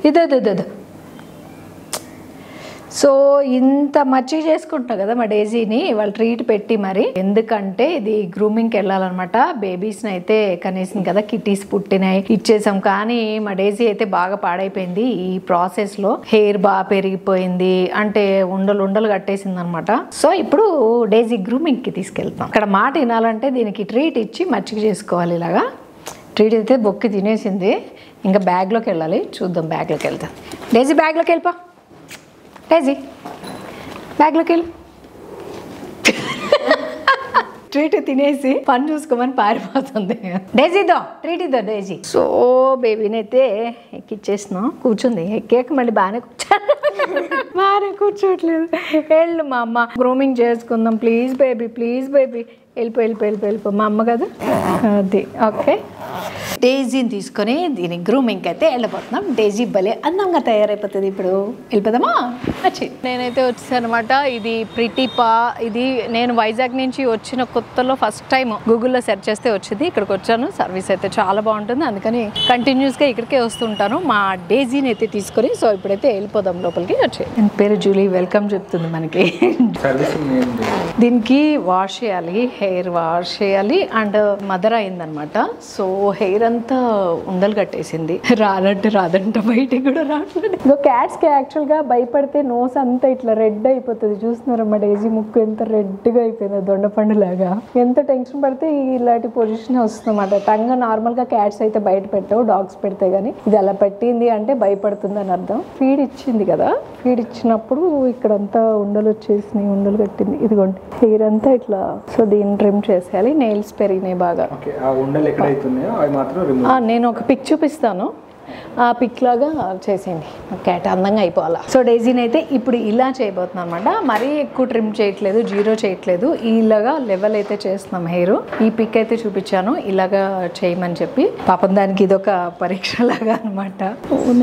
ఇదో సో ఇంత మచ్చిగా చేసుకుంటున్నా కదా మా డేజీని వాళ్ళు ట్రీట్ పెట్టి మరి, ఎందుకంటే ఇది గ్రూమింగ్కి వెళ్ళాలన్నమాట. బేబీస్ని అయితే కనీసం కదా కిటీస్ పుట్టినాయి ఇచ్చేసాం, కానీ మా డేజీ అయితే బాగా పాడైపోయింది ఈ ప్రాసెస్లో. హెయిర్ బాగా పెరిగిపోయింది, అంటే ఉండలు కట్టేసింది అనమాట. సో ఇప్పుడు డేజీ గ్రూమింగ్కి తీసుకెళ్తాం. ఇక్కడ మాట వినాలంటే దీనికి ట్రీట్ ఇచ్చి మచ్చిగా చేసుకోవాలి. ఇలాగా ట్రీట్ అయితే బొక్కి తినేసింది, ఇంకా బ్యాగ్లోకి వెళ్ళాలి. చూద్దాం బ్యాగ్లోకి వెళ్తాం. డేజీ బ్యాగ్లోకి వెళ్ళిపో, డేజీ బ్యాగ్లోకి వెళ్ళి ట్రీట్ తినేసి పని చూసుకోమని పారిపోతుంది. డేజీ ఇద్దాం, ట్రీట్ ఇద్దాం డేజీ. సో బేబీని అయితే ఎక్కిచ్చేసినాం, కూర్చుంది. ఎక్కాక మళ్ళీ బాగానే కూర్చోట్లేదు. వెళ్ళు మా అమ్మ, గ్రూమింగ్ చేసుకుందాం ప్లీజ్ బేబీ, ప్లీజ్ బేబీ, వెళ్ళిపో మా అమ్మ కదా అది. ఓకే, డేజీని తీసుకొని దీని గ్రూమింగ్కి అయితే వెళ్ళిపోతున్నాం. డేజీ భలే అందంగా తయారైపోతుంది. ఇప్పుడు వెళ్ళిపోదామా? నేనైతే వచ్చేసాను అనమాట. ఇది ప్రిటిపా. ఇది నేను వైజాగ్ నుంచి వచ్చిన కొత్తలో ఫస్ట్ టైం గూగుల్లో సెర్చ్ చేస్తే వచ్చింది. ఇక్కడికి వచ్చాను. సర్వీస్ అయితే చాలా బాగుంటుంది, అందుకని కంటిన్యూస్గా ఇక్కడికే వస్తుంటాను మా డేజీని అయితే తీసుకొని. సో ఇప్పుడైతే వెళ్ళిపోదాం లోపలికి. వచ్చి దీని పేరు జూలీ, వెల్కమ్ చెప్తుంది మనకి. దీనికి వాష్ చేయాలి, హెయిర్ వాష్ చేయాలి. అండ్ మదర్ అయిందనమాట. సో హెయిర్ అంతా ఉండలు కట్టేసింది, రాదంట, బయటికి కూడా రావట్లేదు. ఇంకో క్యాట్స్ కి యాక్చువల్ గా భయపడితే నోస్ అంతా ఇట్లా రెడ్ అయిపోతుంది. చూస్తున్నారమ్మా డేజీ ముక్కు ఎంత రెడ్ గా అయిపోయింది, దొండపండు లాగా. ఎంత టెన్షన్ పడితే ఇలాంటి పొజిషన్ వస్తుంది అన్నమాట. టంగ్ నార్మల్ గా క్యాట్స్ అయితే బయట పెట్టవు, డాగ్స్ పెడితే గానీ. ఇది అలా పెట్టింది అంటే భయపడుతుంది అని అర్థం. ఫీడ్ ఇచ్చింది కదా, ఫీడ్ ఇచ్చినప్పుడు ఇక్కడంతా ఉండలు వచ్చేసినాయి, ఉండలు కట్టింది. ఇదిగోండి హెయిర్ అంతా ఇట్లా. సో దీన్ని ట్రిమ్ చేసేయాలి. నెయిల్స్ పెరిగినాయి బాగా. నేను ఒక పిక్ చూపిస్తాను, ఆ పిక్ లాగా చేసేయండి. క్యాట్ అందంగా అయిపోవాలా. సో డేజీని అయితే ఇప్పుడు ఇలా చేయబోతున్నాం అనమాట. మరీ ఎక్కువ ట్రిమ్ చేయట్లేదు, జీరో చేయట్లేదు, ఇలాగా లెవెల్ అయితే చేస్తున్నాం హెయిర్. ఈ పిక్ అయితే చూపించాను ఇలాగా చేయమని చెప్పి. పాపం దానికి ఇదొక పరీక్ష లాగా అనమాట.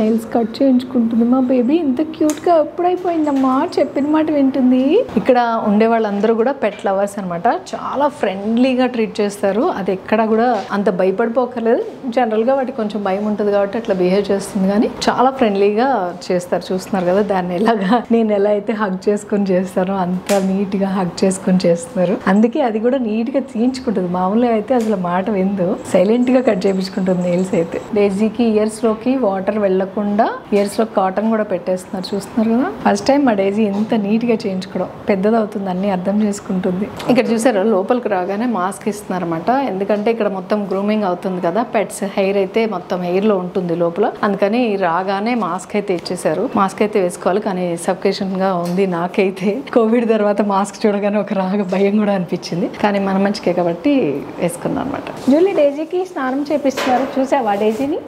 నెయిల్స్ కట్ చేయించుకుంటుంది మా బేబీ. ఇంత క్యూట్ గా ఎప్పుడైపోయిందమ్మా, చెప్పిన మాట వింటుంది. ఇక్కడ ఉండే వాళ్ళందరూ కూడా పెట్ లవర్స్ అనమాట. చాలా ఫ్రెండ్లీగా ట్రీట్ చేస్తారు. అది ఎక్కడ కూడా అంత భయపడిపోకర్లేదు. జనరల్ గా వాటికి కొంచెం భయం ఉంటుంది కాబట్టి అట్లా బిహేవ్ చేస్తుంది, కానీ చాలా ఫ్రెండ్లీగా చేస్తారు. చూస్తున్నారు కదా దాన్ని ఎలాగా నేను ఎలా అయితే హగ్ చేసుకొని చేస్తానో అంత నీట్ గా హగ్ చేసుకొని చేస్తున్నారు. అందుకే అది కూడా నీట్ గా తీయించుకుంటుంది. మామూలుగా అయితే అసలు మాట విందు, సైలెంట్ గా కట్ చేయించుకుంటుంది నెయిల్స్ అయితే. డేజీకి ఇయర్స్ లోకి వాటర్ వెళ్లకుండా ఇయర్స్ లో కాటన్ కూడా పెట్టేస్తున్నారు. చూస్తున్నారు కదా, ఫస్ట్ టైం మా డేజీ ఇంత నీట్ గా చేయించుకోవడం. పెద్దదవుతుంది, అన్ని అర్థం చేసుకుంటుంది. ఇక్కడ చూసారు లోపలికి రాగానే మాస్క్ ఇస్తున్నారు అనమాట. ఎందుకంటే ఇక్కడ మొత్తం గ్రూమింగ్ అవుతుంది కదా, పెట్స్ హెయిర్ అయితే మొత్తం హెయిర్ లో ఉంటుంది లోపల. అందుకని రాగానే మాస్క్ అయితే ఇచ్చేసారు. మాస్క్ అయితే వేసుకోవాలి, కానీ సఫికేషన్ గా ఉంది నాకైతే. కోవిడ్ తర్వాత మాస్క్ చూడగానే ఒక భయం కూడా అనిపించింది, కానీ మన మంచికే కాబట్టి వేసుకున్నాం అనమాట. జూలీ డేజీకి స్నానం చేపిస్తున్నారు. చూసావా డేజీని?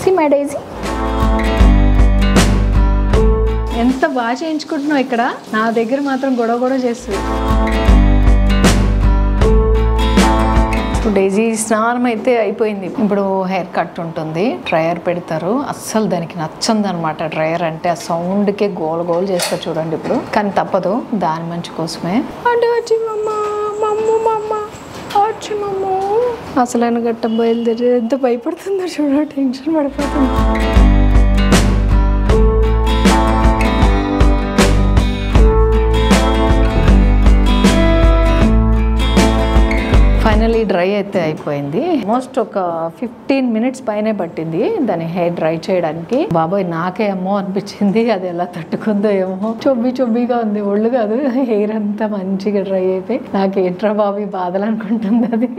సి మై డేజీ ఎంత బాగా చేయించుకుంటున్నావు. ఇక్కడ నా దగ్గర మాత్రం గొడవ చేస్తుంది. డేజీ స్నానం అయితే అయిపోయింది. ఇప్పుడు హెయిర్ కట్ ఉంటుంది, డ్రయర్ పెడతారు. అస్సలు దానికి నచ్చంది అనమాట డ్రయర్ అంటే. ఆ సౌండ్కే గోల చేస్తారు చూడండి ఇప్పుడు, కానీ తప్పదు దాని మంచి కోసమే. అంటే వచ్చి అసలైన గట్ట బయలుదేరి ఎంత భయపడుతుందో చూడ, టెన్షన్ పడిపోతుంది. ఫైనల్లీ డ్రై అయితే అయిపోయింది. ఆల్మోస్ట్ ఒక 15 minutes పైనే పట్టింది దాని హెయిర్ డ్రై చేయడానికి. బాబాయ్ నాకే ఏమో అనిపించింది, అది ఎలా తట్టుకుందో ఏమో. చొబ్బిగా ఉంది ఒళ్ళు కాదు, హెయిర్ అంతా మంచిగా డ్రై అయిపోయి నాకేంట్రా బాబు బాధలు అనుకుంటుంది అది.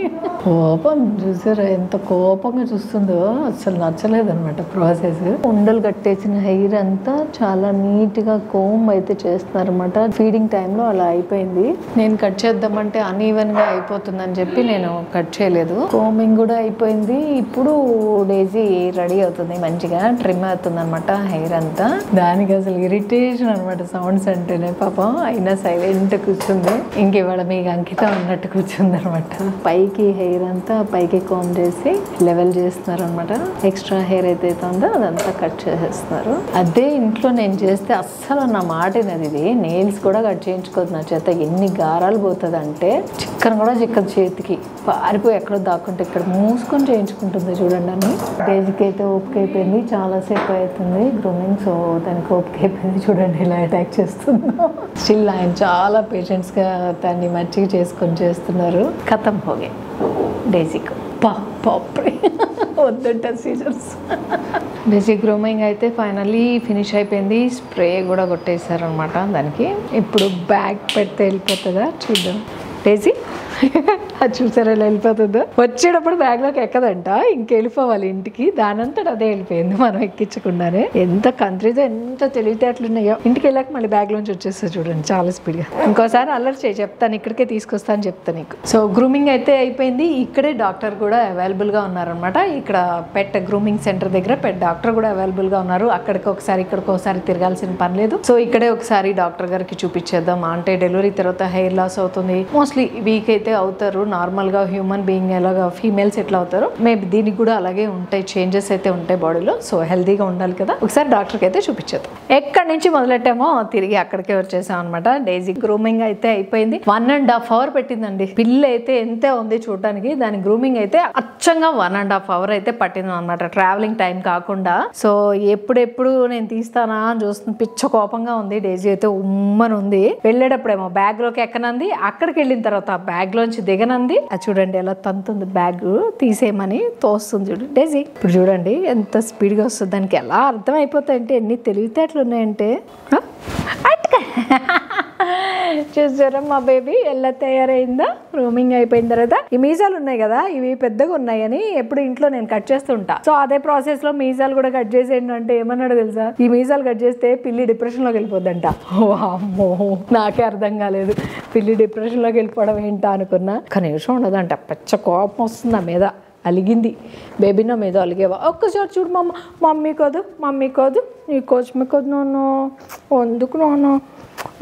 కోపం చూసారా ఎంత కోపంగా చూస్తుందో, అసలు నచ్చలేదు అనమాట ప్రాసెస్. ఉండలు కట్టేసిన హెయిర్ అంతా చాలా నీట్ గా కోమ్ అయితే చేస్తున్నారు అనమాట. ఫీడింగ్ టైంలో అలా అయిపోయింది. నేను కట్ చేద్దామంటే అన్ఈవెన్ గా అయిపోతుందని చెప్పి నేను కట్ చేయలేదు. కోమింగ్ కూడా అయిపోయింది. ఇప్పుడు డేజీ రెడీ అవుతుంది, మంచిగా ట్రిమ్ అవుతుంది అనమాట హెయిర్ అంతా. దానికి అసలు ఇరిటేషన్ అనమాట సౌండ్స్ అంటేనే. పాపం అయినా సైలెంట్ కూర్చుంది. ఇంక ఇవాళ మీకు అంకితం అన్నట్టు కూర్చుంది అనమాట. పైకి హెయిర్ అంతా పైకి కోమ్ చేసి లెవెల్ చేస్తున్నారు అనమాట. ఎక్స్ట్రా హెయిర్ అయితే ఉందో అదంతా కట్ చేసేస్తున్నారు. అదే ఇంట్లో నేను చేస్తే అస్సలు నా మాట వినది. ఇది నెయిల్స్ కూడా కట్ చేయించుకోదు నా చేత. ఎన్ని గారాలు పోతుంది అంటే చిక్క ఇక్కడ కూడా చిక్కదు చేతికి, పారిపోయి ఎక్కడో దాక్కుంటే ఇక్కడ మూసుకొని చేయించుకుంటుంది చూడండి అని. డేజీకి అయితే ఓపిక అయిపోయింది, చాలాసేపు అవుతుంది గ్రూమింగ్. సో దానికి ఓపిక అయిపోయింది, చూడండి ఇలా అటాక్ చేస్తుందో. స్టిల్ ఆయన చాలా పేషెంట్స్గా దాన్ని మంచిగా చేసుకొని చేస్తున్నారు. ఖతం హోగే డేజీకి పాపరే వద్దంట సీజర్స్. డేజీ గ్రూమింగ్ అయితే ఫైనల్లీ ఫినిష్ అయిపోయింది. స్ప్రే కూడా కొట్టేశారనమాట దానికి. ఇప్పుడు బ్యాగ్ పెడితే వెళ్ళిపోతుందా చూద్దాం. డేజీ అది చూసారా ఎలా వెళ్ళిపోతుందో. వచ్చేటప్పుడు బ్యాగ్లోకి ఎక్కదంట, ఇంకెళ్ళిపోవాలి ఇంటికి. దానంతట అదే వెళ్ళిపోయింది మనం ఎక్కించకుండానే. ఎంత కంట్రీతో ఎంత తెలివితేటలు ఉన్నాయో. ఇంటికి వెళ్ళాక మళ్ళీ బ్యాగ్లోంచి వచ్చేస్తా చూడండి చాలా స్పీడ్గా. ఇంకోసారి అల్లరి చేయి, చెప్తాను ఇక్కడికే తీసుకొస్తా అని చెప్తాను నీకు. సో గ్రూమింగ్ అయితే అయిపోయింది. ఇక్కడే డాక్టర్ కూడా అవైలబుల్గా ఉన్నారనమాట. ఇక్కడ పెట్ గ్రూమింగ్ సెంటర్ దగ్గర పెట్ డాక్టర్ కూడా అవైలబుల్గా ఉన్నారు. అక్కడికి ఒకసారి ఇక్కడికి ఒకసారి తిరగాల్సిన పని లేదు. సో ఇక్కడే ఒకసారి డాక్టర్ గారికి చూపించేద్దాం. అంటే డెలివరీ తర్వాత హెయిర్ లాస్ అవుతుంది, మోస్ట్లీ వీక్ అయితే అవుతారు. నార్మల్గా హ్యూమన్ బీయింగ్ ఎలాగా ఫీమేల్స్ ఎట్లా అవుతారో మేబీ దీనికి కూడా అలాగే ఉంటాయి, చేంజెస్ అయితే ఉంటాయి బాడీలో. సో హెల్తీగా ఉండాలి కదా. ఒకసారి డాక్టర్కి అయితే చూపించేద్దాం. ఎక్కడి నుంచి మొదలెట్టామో తిరిగి అక్కడికే వచ్చేసాం అనమాట. డేజీ గ్రూమింగ్ అయితే అయిపోయింది. 1.5 hour పెట్టిందండి. పిల్లి అయితే ఎంతే ఉంది చూడటానికి, దాని గ్రూమింగ్ అయితే అచ్చంగా 1.5 hour అయితే పట్టింది అనమాట, ట్రావెలింగ్ టైం కాకుండా. సో ఎప్పుడెప్పుడు నేను తీస్తానా అని చూస్తుంది, పిచ్చ కోపంగా ఉంది. డేజీ అయితే ఉమ్మని ఉంది. వెళ్ళేటప్పుడేమో బ్యాగ్ లోకి ఎక్కనంది, అక్కడికి వెళ్ళిన తర్వాత ఆ బ్యాగ్ లోంచి దిగనంది. అది చూడండి ఎలా తంతుంది, బ్యాగ్ తీసేయమని తోస్తుంది చూడండి డేజీ. ఇప్పుడు చూడండి ఎంత స్పీడ్గా వస్తుంది. దానికి ఎలా అర్థం అయిపోతాయంటే ఎన్ని తెలివితేటలు ఉన్నాయంటే. చూసారా మా బేబీ ఎలా తయారైందా. రూమింగ్ అయిపోయిన తర్వాత ఈ మీసాలు ఉన్నాయి కదా, ఇవి పెద్దగా ఉన్నాయని ఎప్పుడు ఇంట్లో నేను కట్ చేస్తుంటా. సో అదే ప్రాసెస్ లో మీసాలు కూడా కట్ చేసేయండి అంటే ఏమన్నాడు తెలుసా, ఈ మీసాలు కట్ చేస్తే పిల్లి డిప్రెషన్ లోకి వెళ్ళిపోద్దంట. అమ్మో నాకే అర్థం కాలేదు, పిల్లి డిప్రెషన్ లోకి వెళ్ళిపోవడం ఏంటా అనుకున్నా. కనీసం ఉండదంట, పెద్ద కోపం వస్తుంది నా మీద. అలిగింది బేబీ నా మీద. అలిగేవా ఒక్కసారి చూడు మమ్మీ కాదు నీకోసమే కాదు నాన్న, ఎందుకు నాన్న.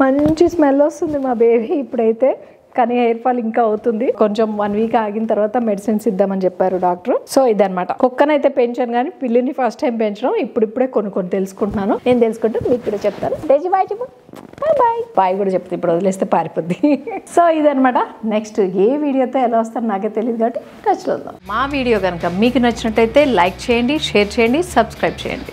మంచి స్మెల్ వస్తుంది మా బేబీ ఇప్పుడైతే. కానీ హెయిర్ ఫాల్ ఇంకా అవుతుంది. కొంచెం 1 week ఆగిన తర్వాత మెడిసిన్స్ ఇద్దామని చెప్పారు డాక్టర్. సో ఇదనమాట. కుక్కనైతే పెంచాను కానీ పిల్లిని ఫస్ట్ టైం పెంచడం ఇప్పుడిప్పుడే కొన్ని తెలుసుకుంటున్నాను. నేను తెలుసుకుంటే మీకు కూడా చెప్తాను. డేజీ బాయ్ చెప్పు. బాయ్ కూడా చెప్తే ఇప్పుడు వదిలేస్తే పారిపోద్ది. సో ఇదనమాట. నెక్స్ట్ ఏ వీడియోతో ఎలా వస్తారో నాకే తెలియదు కాబట్టి టచ్లో ఉందాం. మా వీడియో కనుక మీకు నచ్చినట్టయితే లైక్ చేయండి, షేర్ చేయండి, సబ్స్క్రైబ్ చేయండి.